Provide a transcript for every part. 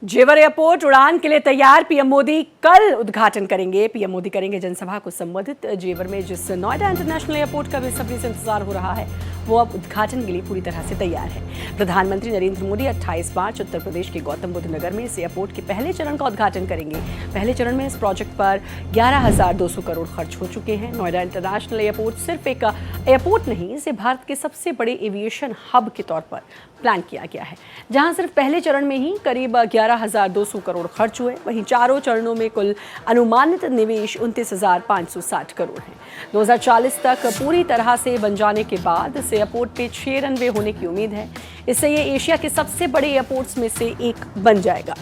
जेवर एयरपोर्ट उड़ान के लिए तैयार। पीएम मोदी कल उद्घाटन करेंगे। पीएम मोदी करेंगे जनसभा को संबोधित। जेवर में जिस नोएडा इंटरनेशनल एयरपोर्ट का बेसब्री से इंतजार हो रहा है वो अब उद्घाटन के लिए पूरी तरह से तैयार है। प्रधानमंत्री नरेंद्र मोदी 28 मार्च उत्तर प्रदेश के गौतम बुद्ध नगर में इस एयरपोर्ट के पहले चरण का उद्घाटन करेंगे। पहले चरण में इस प्रोजेक्ट पर 11,200 करोड़ खर्च हो चुके हैं। नोएडा इंटरनेशनल एयरपोर्ट सिर्फ एक एयरपोर्ट नहीं, इसे भारत के सबसे बड़े एविएशन हब के तौर पर प्लान किया गया है, जहां सिर्फ पहले चरण में ही करीब 11,200 करोड़ खर्च हुए। वहीं चारों चरणों में कुल अनुमानित निवेश 29,560 करोड़ है। 2040 तक पूरी तरह से बन जाने के बाद इस एयरपोर्ट पे 6 रनवे होने की उम्मीद है। इससे ये एशिया के सबसे बड़े एयरपोर्ट्स में से एक बन जाएगा।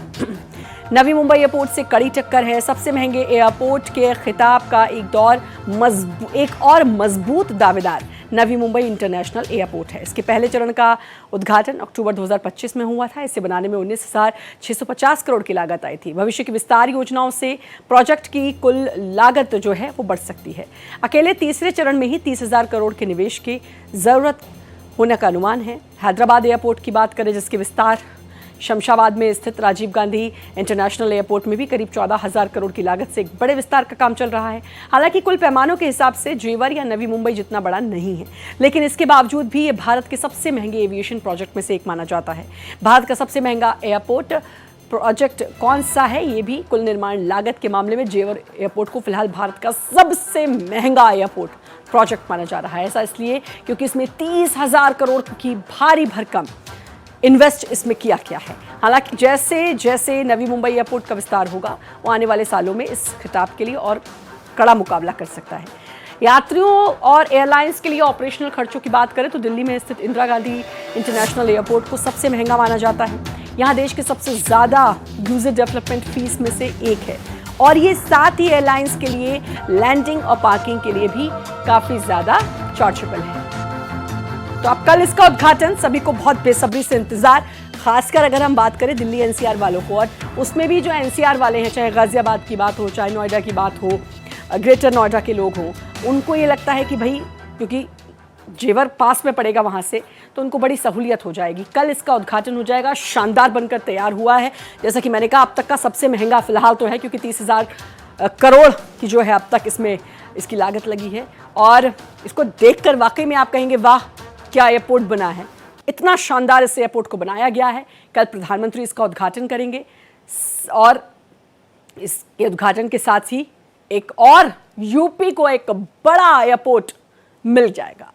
नवी मुंबई एयरपोर्ट से कड़ी टक्कर है। सबसे महंगे एयरपोर्ट के खिताब का एक और मजबूत दावेदार नवी मुंबई इंटरनेशनल एयरपोर्ट है। इसके पहले चरण का उद्घाटन अक्टूबर 2025 में हुआ था। इसे बनाने में 19,650 करोड़ की लागत आई थी। भविष्य की विस्तार योजनाओं से प्रोजेक्ट की कुल लागत जो है वो बढ़ सकती है। अकेले तीसरे चरण में ही 30,000 करोड़ के निवेश की जरूरत होने का अनुमान है। हैदराबाद एयरपोर्ट की बात करें, जिसके विस्तार शमशाबाद में स्थित राजीव गांधी इंटरनेशनल एयरपोर्ट में भी करीब 14,000 करोड़ की लागत से एक बड़े विस्तार का काम चल रहा है। हालांकि कुल पैमानों के हिसाब से जेवर या नवी मुंबई जितना बड़ा नहीं है, लेकिन इसके बावजूद भी ये भारत के सबसे महंगे एविएशन प्रोजेक्ट में से एक माना जाता है। भारत का सबसे महंगा एयरपोर्ट प्रोजेक्ट कौन सा है, ये भी कुल निर्माण लागत के मामले में जेवर एयरपोर्ट को फिलहाल भारत का सबसे महंगा एयरपोर्ट प्रोजेक्ट माना जा रहा है। ऐसा इसलिए क्योंकि इसमें 30,000 करोड़ की भारी भरकम इन्वेस्ट इसमें किया गया है। हालांकि जैसे जैसे नवी मुंबई एयरपोर्ट का विस्तार होगा, वो आने वाले सालों में इस खिताब के लिए और कड़ा मुकाबला कर सकता है। यात्रियों और एयरलाइंस के लिए ऑपरेशनल खर्चों की बात करें तो दिल्ली में स्थित इंदिरा गांधी इंटरनेशनल एयरपोर्ट को सबसे महंगा माना जाता है। यहाँ देश के सबसे ज़्यादा यूजर डेवलपमेंट फीस में से एक है और ये साथ ही एयरलाइंस के लिए लैंडिंग और पार्किंग के लिए भी काफ़ी ज़्यादा चार्जेबल है। तो अब कल इसका उद्घाटन, सभी को बहुत बेसब्री से इंतजार। खासकर अगर हम बात करें दिल्ली एनसीआर वालों को, और उसमें भी जो एनसीआर वाले हैं, चाहे गाजियाबाद की बात हो, चाहे नोएडा की बात हो, ग्रेटर नोएडा के लोग हों, उनको ये लगता है कि भाई क्योंकि जेवर पास में पड़ेगा वहाँ से, तो उनको बड़ी सहूलियत हो जाएगी। कल इसका उद्घाटन हो जाएगा। शानदार बनकर तैयार हुआ है। जैसा कि मैंने कहा, अब तक का सबसे महंगा फिलहाल तो है, क्योंकि 30,000 करोड़ की जो है अब तक इसमें इसकी लागत लगी है। और इसको देखकर वाकई में आप कहेंगे वाह क्या एयरपोर्ट बना है। इतना शानदार इस एयरपोर्ट को बनाया गया है। कल प्रधानमंत्री इसका उद्घाटन करेंगे और इसके उद्घाटन के साथ ही एक और यूपी को एक बड़ा एयरपोर्ट मिल जाएगा।